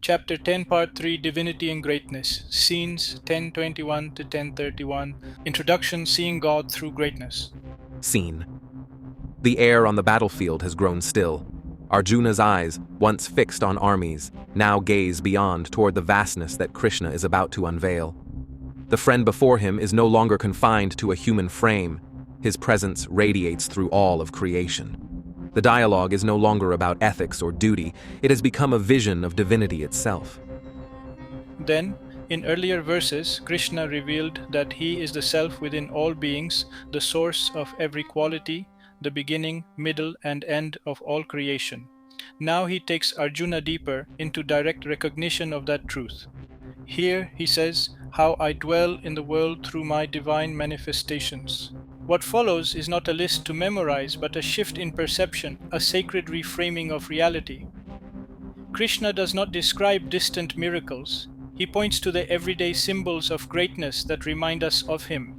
Chapter 10, Part 3, Divinity and Greatness. Scenes 10:21 to 10:31. Introduction, Seeing God Through Greatness. Scene. The air on the battlefield has grown still. Arjuna's eyes, once fixed on armies, now gaze beyond toward the vastness that Krishna is about to unveil. The friend before him is no longer confined to a human frame. His presence radiates through all of creation. The dialogue is no longer about ethics or duty. It has become a vision of divinity itself. Then, in earlier verses, Krishna revealed that he is the self within all beings, the source of every quality, the beginning, middle, and end of all creation. Now he takes Arjuna deeper into direct recognition of that truth. Here, he says, "How I dwell in the world through my divine manifestations." What follows is not a list to memorize, but a shift in perception, a sacred reframing of reality. Krishna does not describe distant miracles. He points to the everyday symbols of greatness that remind us of him.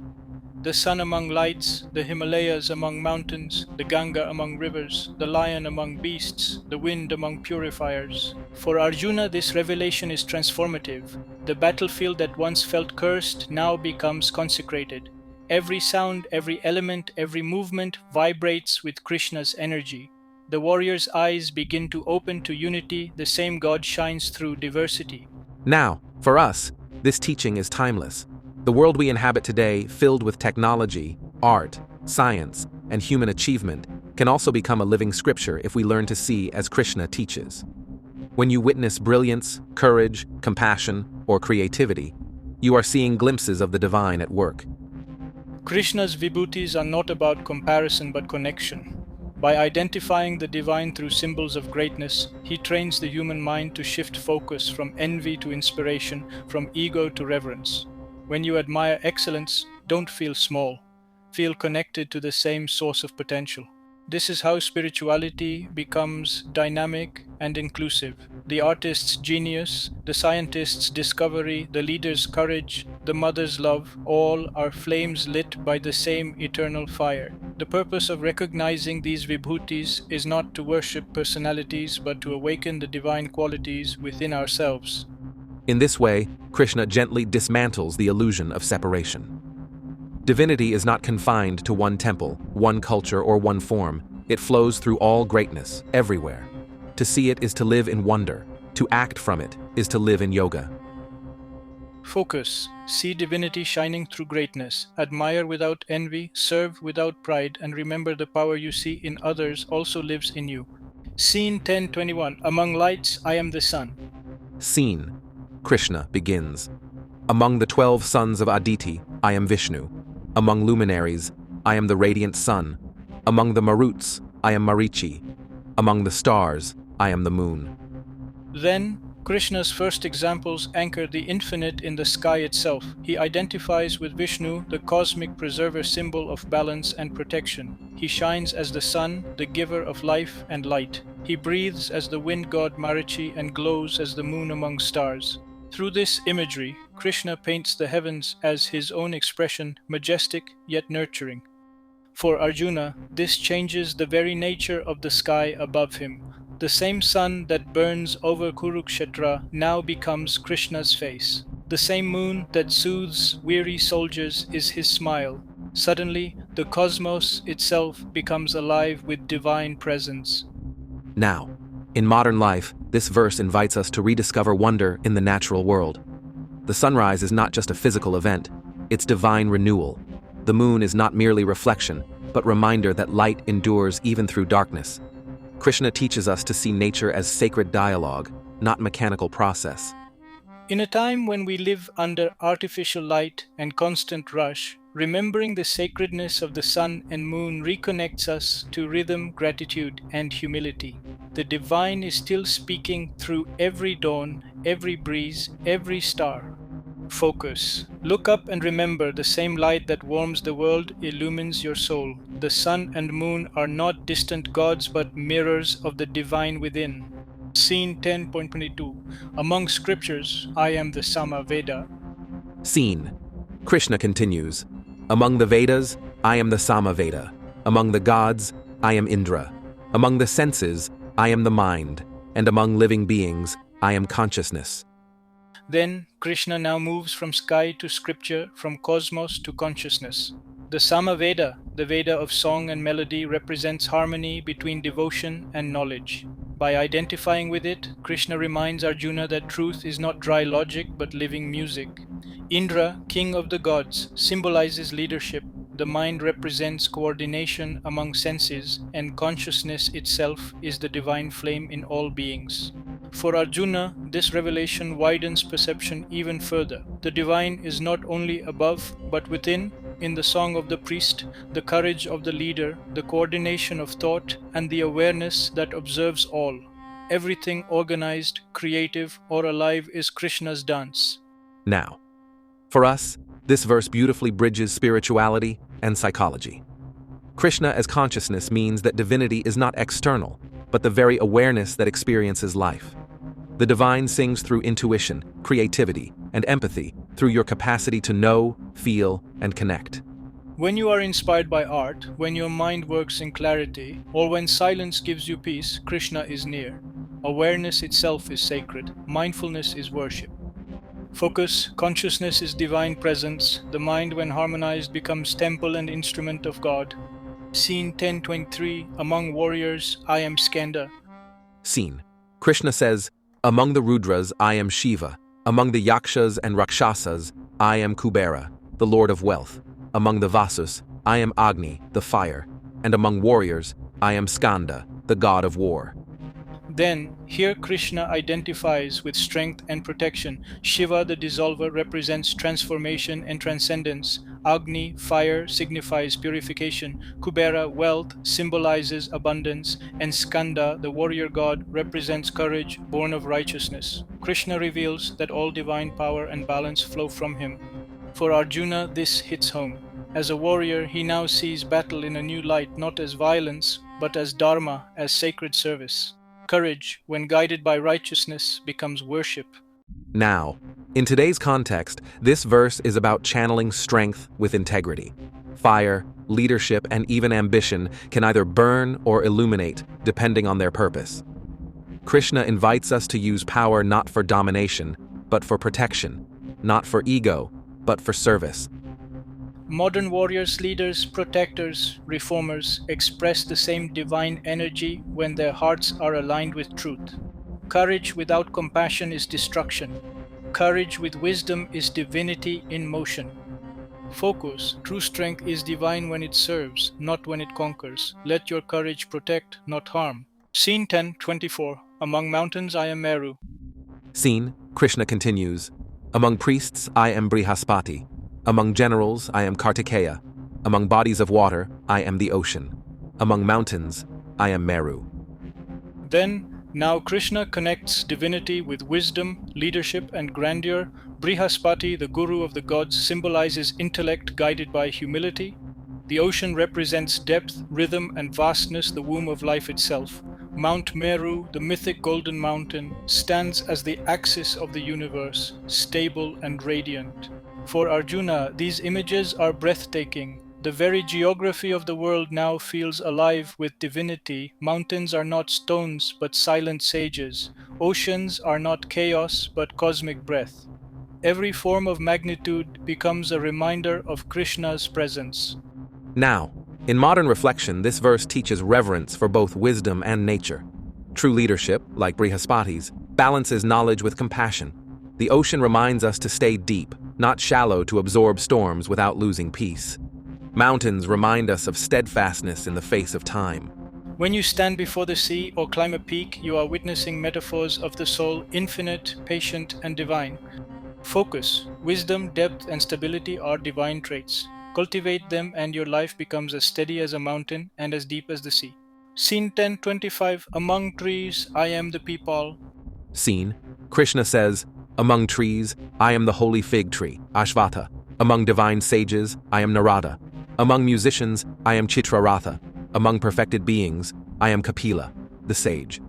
The sun among lights, the Himalayas among mountains, the Ganga among rivers, the lion among beasts, the wind among purifiers. For Arjuna, this revelation is transformative. The battlefield that once felt cursed now becomes consecrated. Every sound, every element, every movement vibrates with Krishna's energy. The warrior's eyes begin to open to unity. The same God shines through diversity. Now, for us, this teaching is timeless. The world we inhabit today, filled with technology, art, science, and human achievement, can also become a living scripture if we learn to see as Krishna teaches. When you witness brilliance, courage, compassion, or creativity, you are seeing glimpses of the divine at work. Krishna's vibhūtis are not about comparison but connection. By identifying the divine through symbols of greatness, he trains the human mind to shift focus from envy to inspiration, from ego to reverence. When you admire excellence, don't feel small. Feel connected to the same source of potential. This is how spirituality becomes dynamic and inclusive. The artist's genius, the scientist's discovery, the leader's courage, the mother's love, all are flames lit by the same eternal fire. The purpose of recognizing these vibhūtis is not to worship personalities, but to awaken the divine qualities within ourselves. In this way, Krishna gently dismantles the illusion of separation. Divinity is not confined to one temple, one culture, or one form. It flows through all greatness, everywhere. To see it is to live in wonder. To act from it is to live in yoga. Focus. See divinity shining through greatness. Admire without envy, serve without pride, and remember the power you see in others also lives in you. Scene 10:21. Among lights, I am the sun. Scene. Krishna begins. Among the 12 sons of Aditi, I am Vishnu. Among luminaries, I am the radiant sun. Among the Maruts, I am Marichi. Among the stars, I am the moon. Then, Krishna's first examples anchor the infinite in the sky itself. He identifies with Vishnu, the cosmic preserver symbol of balance and protection. He shines as the sun, the giver of life and light. He breathes as the wind god Marichi and glows as the moon among stars. Through this imagery, Krishna paints the heavens as his own expression, majestic yet nurturing. For Arjuna, this changes the very nature of the sky above him. The same sun that burns over Kurukshetra now becomes Krishna's face. The same moon that soothes weary soldiers is his smile. Suddenly, the cosmos itself becomes alive with divine presence. Now, in modern life, this verse invites us to rediscover wonder in the natural world. The sunrise is not just a physical event, it's divine renewal. The moon is not merely reflection, but reminder that light endures even through darkness. Krishna teaches us to see nature as sacred dialogue, not mechanical process. In a time when we live under artificial light and constant rush, remembering the sacredness of the sun and moon reconnects us to rhythm, gratitude, and humility. The divine is still speaking through every dawn, every breeze, every star. Focus. Look up and remember the same light that warms the world illumines your soul. The sun and moon are not distant gods but mirrors of the divine within. Scene 10:22. Among scriptures, I am the Sama Veda. Scene. Krishna continues. Among the Vedas, I am the Sama Veda. Among the gods, I am Indra. Among the senses, I am the mind. And among living beings, I am consciousness. Then Krishna now moves from sky to scripture, from cosmos to consciousness. The Samaveda, the Veda of song and melody, represents harmony between devotion and knowledge. By identifying with it, Krishna reminds Arjuna that truth is not dry logic but living music. Indra, king of the gods, symbolizes leadership. The mind represents coordination among senses, and consciousness itself is the divine flame in all beings. For Arjuna, this revelation widens perception even further. The divine is not only above but within, in the song of the priest, the courage of the leader, the coordination of thought, and the awareness that observes all. Everything organized, creative, or alive is Krishna's dance. Now, for us, this verse beautifully bridges spirituality and psychology. Krishna as consciousness means that divinity is not external, but the very awareness that experiences life. The divine sings through intuition, creativity, and empathy, through your capacity to know, feel, and connect. When you are inspired by art, when your mind works in clarity, or when silence gives you peace, Krishna is near. Awareness itself is sacred. Mindfulness is worship. Focus, consciousness is divine presence. The mind, when harmonized, becomes temple and instrument of God. Scene 10:23, among warriors, I am Skanda. Scene. Krishna says, among the Rudras, I am Shiva. Among the Yakshas and Rakshasas, I am Kubera, the Lord of Wealth. Among the Vasus, I am Agni, the fire. And among warriors, I am Skanda, the god of war. Then, here Krishna identifies with strength and protection. Shiva, the dissolver, represents transformation and transcendence. Agni, fire, signifies purification. Kubera, wealth, symbolizes abundance. And Skanda, the warrior god, represents courage, born of righteousness. Krishna reveals that all divine power and balance flow from him. For Arjuna, this hits home. As a warrior, he now sees battle in a new light, not as violence, but as dharma, as sacred service. Courage, when guided by righteousness, becomes worship. Now, in today's context, this verse is about channeling strength with integrity. Fire, leadership, and even ambition can either burn or illuminate, depending on their purpose. Krishna invites us to use power not for domination, but for protection, not for ego, but for service. Modern warriors, leaders, protectors, reformers express the same divine energy when their hearts are aligned with truth. Courage without compassion is destruction. Courage with wisdom is divinity in motion. Focus, true strength is divine when it serves, not when it conquers. Let your courage protect, not harm. Scene 10:24, among mountains I am Meru. Scene, Krishna continues, among priests I am Brihaspati. Among generals, I am Kartikeya. Among bodies of water, I am the ocean. Among mountains, I am Meru. Then, now Krishna connects divinity with wisdom, leadership, and grandeur. Brihaspati, the guru of the gods, symbolizes intellect guided by humility. The ocean represents depth, rhythm, and vastness, the womb of life itself. Mount Meru, the mythic golden mountain, stands as the axis of the universe, stable and radiant. For Arjuna, these images are breathtaking. The very geography of the world now feels alive with divinity. Mountains are not stones, but silent sages. Oceans are not chaos, but cosmic breath. Every form of magnitude becomes a reminder of Krishna's presence. Now, in modern reflection, this verse teaches reverence for both wisdom and nature. True leadership, like Brihaspati's, balances knowledge with compassion. The ocean reminds us to stay deep, not shallow to absorb storms without losing peace. Mountains remind us of steadfastness in the face of time. When you stand before the sea or climb a peak, you are witnessing metaphors of the soul, infinite, patient, and divine. Focus, wisdom, depth, and stability are divine traits. Cultivate them and your life becomes as steady as a mountain and as deep as the sea. Scene 10:25, among trees, I am the peepal. Scene, Krishna says, among trees, I am the holy fig tree, Ashvata. Among divine sages, I am Narada. Among musicians, I am Chitraratha. Among perfected beings, I am Kapila, the sage.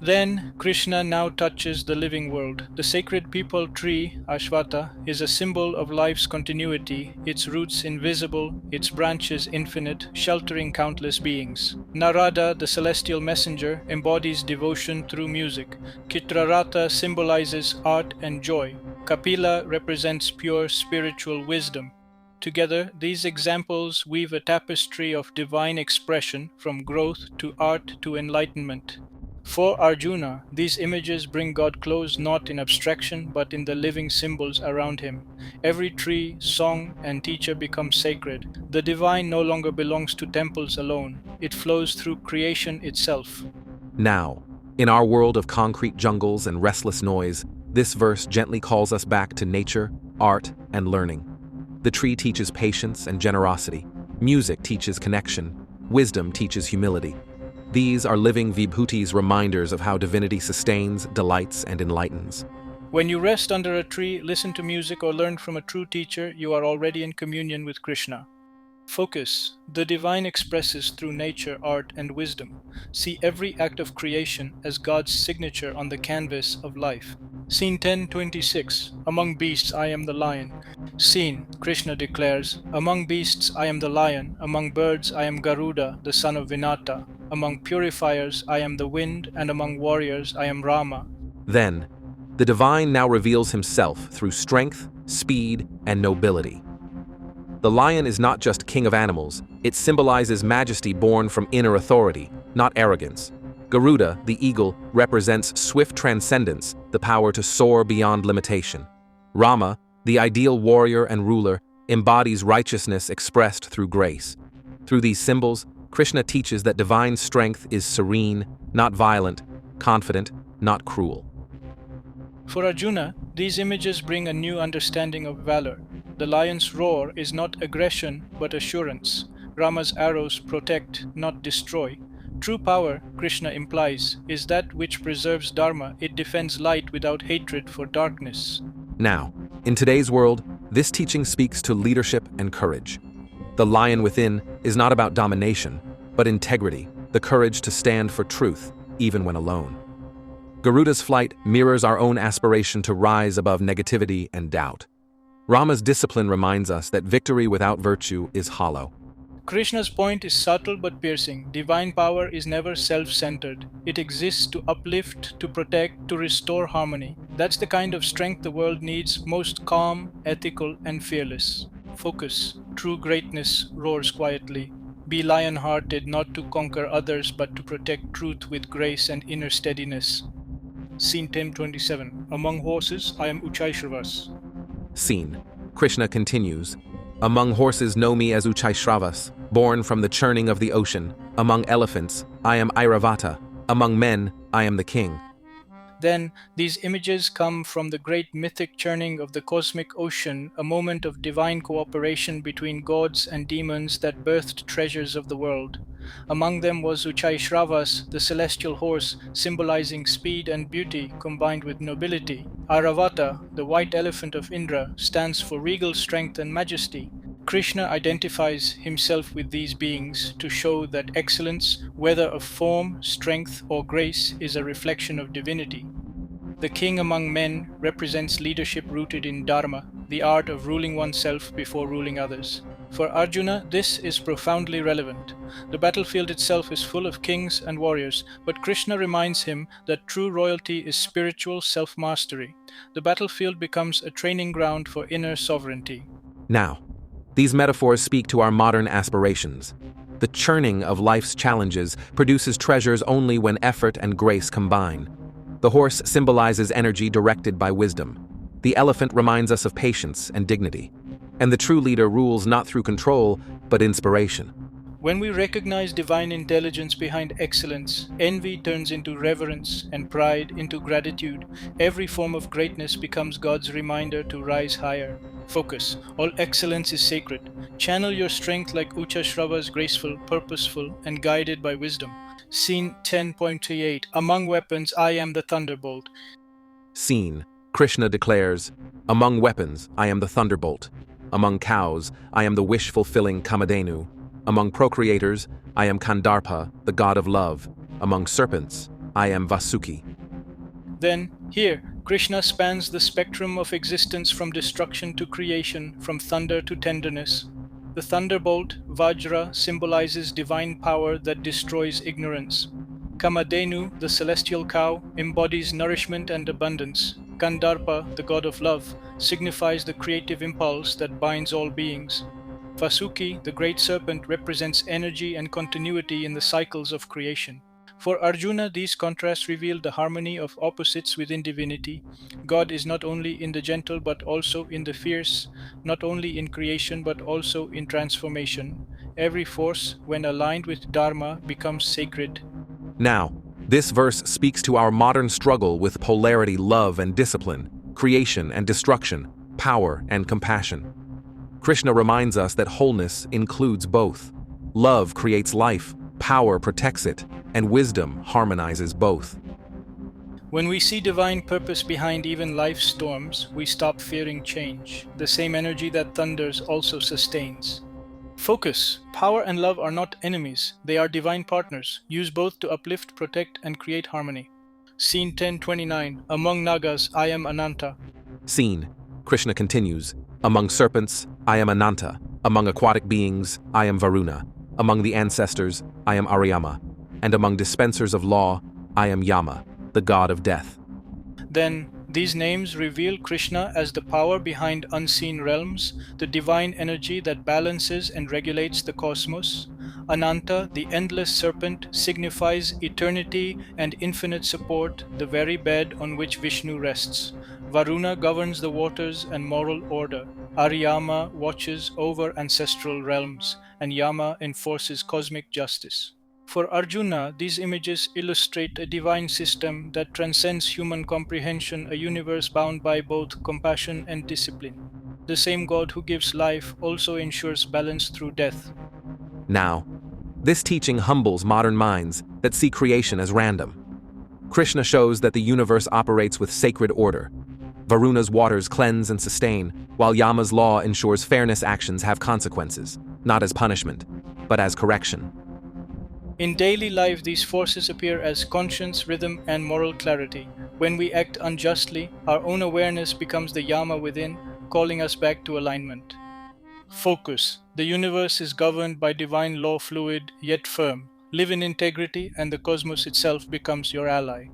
Then Krishna now touches the living world. The sacred peepal tree, Ashvata, is a symbol of life's continuity, its roots invisible, its branches infinite, sheltering countless beings. Narada, the celestial messenger, embodies devotion through music. Chitrarata symbolizes art and joy. Kapila represents pure spiritual wisdom. Together, these examples weave a tapestry of divine expression from growth to art to enlightenment. For Arjuna, these images bring God close not in abstraction but in the living symbols around him. Every tree, song, and teacher becomes sacred. The divine no longer belongs to temples alone, it flows through creation itself. Now, in our world of concrete jungles and restless noise, this verse gently calls us back to nature, art, and learning. The tree teaches patience and generosity. Music teaches connection. Wisdom teaches humility. These are living vibhūtis, reminders of how divinity sustains, delights, and enlightens. When you rest under a tree, listen to music, or learn from a true teacher, you are already in communion with Krishna. Focus. The divine expresses through nature, art, and wisdom. See every act of creation as God's signature on the canvas of life. Scene 10:26. Among beasts I am the lion. Scene, Krishna declares, among beasts I am the lion, among birds I am Garuda, the son of Vinata, among purifiers I am the wind, and among warriors I am Rama. Then, the divine now reveals himself through strength, speed, and nobility. The lion is not just king of animals, it symbolizes majesty born from inner authority, not arrogance. Garuda, the eagle, represents swift transcendence, the power to soar beyond limitation. Rama, the ideal warrior and ruler, embodies righteousness expressed through grace. Through these symbols, Krishna teaches that divine strength is serene, not violent, confident, not cruel. For Arjuna, these images bring a new understanding of valor. The lion's roar is not aggression but assurance. Rama's arrows protect, not destroy. True power, Krishna implies, is that which preserves dharma. It defends light without hatred for darkness. Now, in today's world, this teaching speaks to leadership and courage. The lion within is not about domination, but integrity, the courage to stand for truth, even when alone. Garuda's flight mirrors our own aspiration to rise above negativity and doubt. Rama's discipline reminds us that victory without virtue is hollow. Krishna's point is subtle but piercing. Divine power is never self-centered. It exists to uplift, to protect, to restore harmony. That's the kind of strength the world needs, most calm, ethical, and fearless. Focus. True greatness roars quietly. Be lion-hearted, not to conquer others, but to protect truth with grace and inner steadiness. Scene 10:27. Among horses, I am Uchaishravas. Scene. Krishna continues, among horses know me as Uchaishravas, born from the churning of the ocean. Among elephants, I am Airavata. Among men, I am the king. Then, these images come from the great mythic churning of the cosmic ocean, a moment of divine cooperation between gods and demons that birthed treasures of the world. Among them was Uchaishravas, the celestial horse, symbolizing speed and beauty combined with nobility. Airavata, the white elephant of Indra, stands for regal strength and majesty. Krishna identifies himself with these beings to show that excellence, whether of form, strength, or grace, is a reflection of divinity. The king among men represents leadership rooted in dharma, the art of ruling oneself before ruling others. For Arjuna, this is profoundly relevant. The battlefield itself is full of kings and warriors, but Krishna reminds him that true royalty is spiritual self-mastery. The battlefield becomes a training ground for inner sovereignty. Now, these metaphors speak to our modern aspirations. The churning of life's challenges produces treasures only when effort and grace combine. The horse symbolizes energy directed by wisdom. The elephant reminds us of patience and dignity. And the true leader rules not through control, but inspiration. When we recognize divine intelligence behind excellence, envy turns into reverence and pride into gratitude. Every form of greatness becomes God's reminder to rise higher. Focus. All excellence is sacred. Channel your strength like Uchaishravas, graceful, purposeful, and guided by wisdom. Scene 10:28. Among weapons, I am the thunderbolt. Scene. Krishna declares, among weapons, I am the thunderbolt. Among cows, I am the wish-fulfilling Kamadhenu. Among procreators, I am Kandarpa, the god of love. Among serpents, I am Vasuki. Then, here, Krishna spans the spectrum of existence from destruction to creation, from thunder to tenderness. The thunderbolt, Vajra, symbolizes divine power that destroys ignorance. Kamadhenu, the celestial cow, embodies nourishment and abundance. Kandarpa, the god of love, signifies the creative impulse that binds all beings. Vasuki, the great serpent, represents energy and continuity in the cycles of creation. For Arjuna, these contrasts reveal the harmony of opposites within divinity. God is not only in the gentle but also in the fierce, not only in creation but also in transformation. Every force, when aligned with Dharma, becomes sacred. Now, this verse speaks to our modern struggle with polarity, love and discipline, creation and destruction, power and compassion. Krishna reminds us that wholeness includes both. Love creates life, power protects it, and wisdom harmonizes both. When we see divine purpose behind even life's storms, we stop fearing change. The same energy that thunders also sustains. Focus. Power and love are not enemies, they are divine partners. Use both to uplift, protect, and create harmony. Scene 1029. Among Nagas, I am Ananta. Scene. Krishna continues, among serpents, I am Ananta. Among aquatic beings, I am Varuna. Among the ancestors, I am Aryama. And among dispensers of law, I am Yama, the god of death. Then, these names reveal Krishna as the power behind unseen realms, the divine energy that balances and regulates the cosmos. Ananta, the endless serpent, signifies eternity and infinite support, the very bed on which Vishnu rests. Varuna governs the waters and moral order. Aryama watches over ancestral realms, and Yama enforces cosmic justice. For Arjuna, these images illustrate a divine system that transcends human comprehension, a universe bound by both compassion and discipline. The same God who gives life also ensures balance through death. Now, this teaching humbles modern minds that see creation as random. Krishna shows that the universe operates with sacred order. Varuna's waters cleanse and sustain, while Yama's law ensures fairness actions have consequences, not as punishment, but as correction. In daily life, these forces appear as conscience, rhythm, and moral clarity. When we act unjustly, our own awareness becomes the Yama within, calling us back to alignment. Focus. The universe is governed by divine law, fluid yet firm. Live in integrity, and the cosmos itself becomes your ally.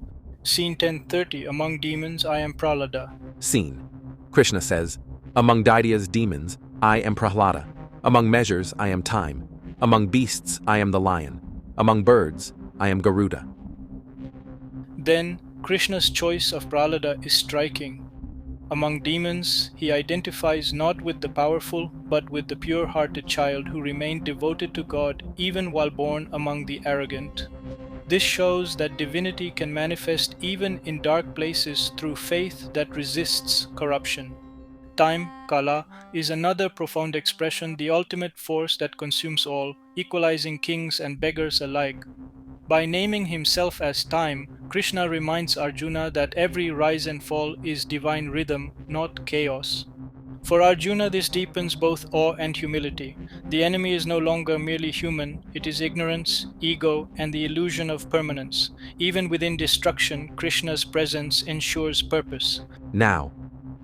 Scene 1030. Among demons, I am Prahlada. Scene. Krishna says, among Daitya's demons, I am Prahlada. Among measures, I am time. Among beasts, I am the lion. Among birds, I am Garuda. Then, Krishna's choice of Prahlada is striking. Among demons, he identifies not with the powerful, but with the pure-hearted child who remained devoted to God even while born among the arrogant. This shows that divinity can manifest even in dark places through faith that resists corruption. Time, Kala, is another profound expression, the ultimate force that consumes all, equalizing kings and beggars alike. By naming himself as time, Krishna reminds Arjuna that every rise and fall is divine rhythm, not chaos. For Arjuna, this deepens both awe and humility. The enemy is no longer merely human, it is ignorance, ego, and the illusion of permanence. Even within destruction, Krishna's presence ensures purpose. Now,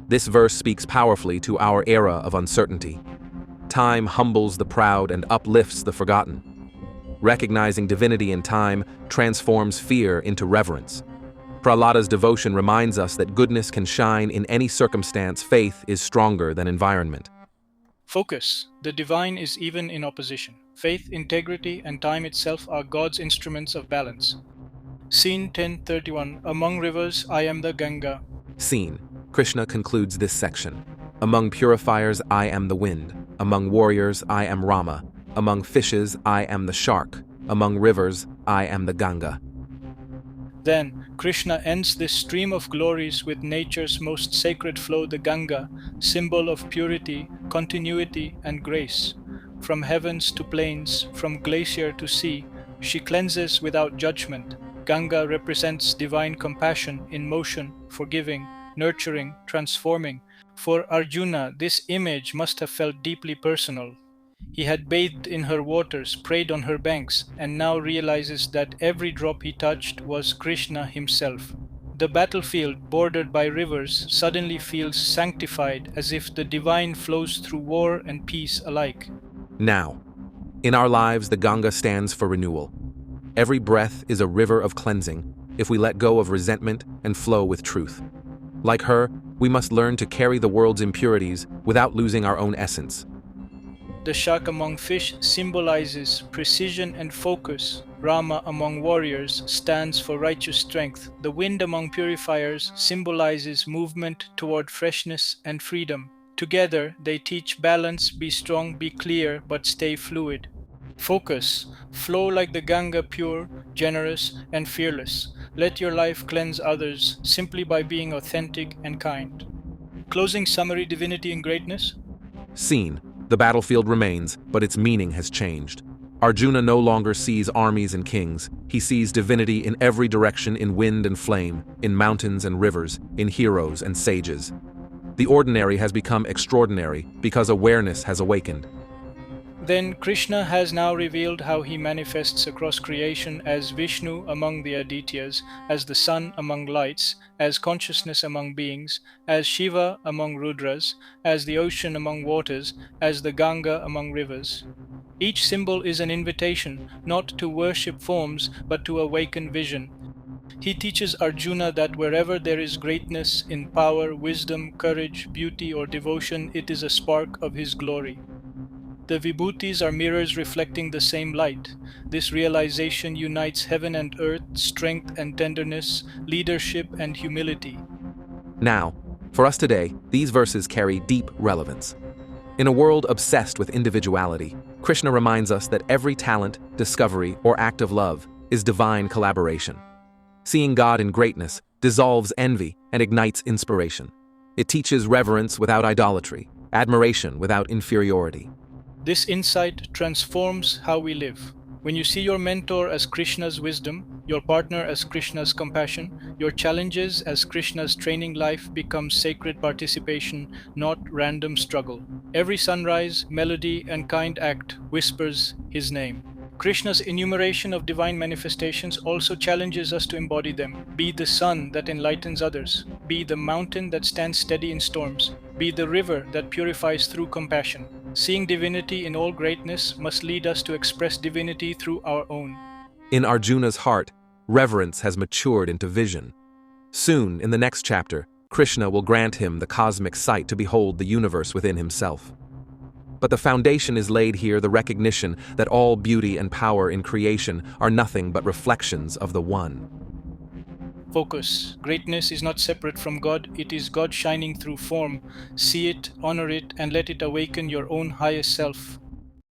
this verse speaks powerfully to our era of uncertainty. Time humbles the proud and uplifts the forgotten. Recognizing divinity in time transforms fear into reverence. Prahlada's devotion reminds us that goodness can shine in any circumstance. Faith is stronger than environment. Focus. The divine is even in opposition. Faith, integrity, and time itself are God's instruments of balance. Scene 1031. Among rivers, I am the Ganga. Scene. Krishna concludes this section. Among purifiers, I am the wind. Among warriors, I am Rama. Among fishes, I am the shark. Among rivers, I am the Ganga. Then, Krishna ends this stream of glories with nature's most sacred flow, the Ganga, symbol of purity, continuity, and grace. From heavens to plains, from glacier to sea, she cleanses without judgment. Ganga represents divine compassion in motion, forgiving, nurturing, transforming. For Arjuna, this image must have felt deeply personal. He had bathed in her waters, prayed on her banks, and now realizes that every drop he touched was Krishna himself. The battlefield, bordered by rivers, suddenly feels sanctified, as if the divine flows through war and peace alike. Now, in our lives, the Ganga stands for renewal. Every breath is a river of cleansing if we let go of resentment and flow with truth. Like her, we must learn to carry the world's impurities without losing our own essence. The shark among fish symbolizes precision and focus. Rama among warriors stands for righteous strength. The wind among purifiers symbolizes movement toward freshness and freedom. Together, they teach balance, be strong, be clear, but stay fluid. Focus. Flow like the Ganga, pure, generous, and fearless. Let your life cleanse others simply by being authentic and kind. Closing summary: divinity and greatness. Seen, the battlefield remains, but its meaning has changed. Arjuna no longer sees armies and kings. He sees divinity in every direction, in wind and flame, in mountains and rivers, in heroes and sages. The ordinary has become extraordinary because awareness has awakened. Then Krishna has now revealed how he manifests across creation as Vishnu among the Adityas, as the sun among lights, as consciousness among beings, as Shiva among Rudras, as the ocean among waters, as the Ganga among rivers. Each symbol is an invitation not to worship forms but to awaken vision. He teaches Arjuna that wherever there is greatness in power, wisdom, courage, beauty, or devotion, it is a spark of his glory. The vibhūtis are mirrors reflecting the same light. This realization unites heaven and earth, strength and tenderness, leadership and humility. Now, for us today, these verses carry deep relevance. In a world obsessed with individuality, Krishna reminds us that every talent, discovery, or act of love is divine collaboration. Seeing God in greatness dissolves envy and ignites inspiration. It teaches reverence without idolatry, admiration without inferiority. This insight transforms how we live. When you see your mentor as Krishna's wisdom, your partner as Krishna's compassion, your challenges as Krishna's training, life becomes sacred participation, not random struggle. Every sunrise, melody, and kind act whispers his name. Krishna's enumeration of divine manifestations also challenges us to embody them. Be the sun that enlightens others. Be the mountain that stands steady in storms. Be the river that purifies through compassion. Seeing divinity in all greatness must lead us to express divinity through our own. In Arjuna's heart, reverence has matured into vision. Soon, in the next chapter, Krishna will grant him the cosmic sight to behold the universe within himself. But the foundation is laid here, the recognition that all beauty and power in creation are nothing but reflections of the One. Focus. Greatness is not separate from God, it is God shining through form. See it, honor it, and let it awaken your own highest self.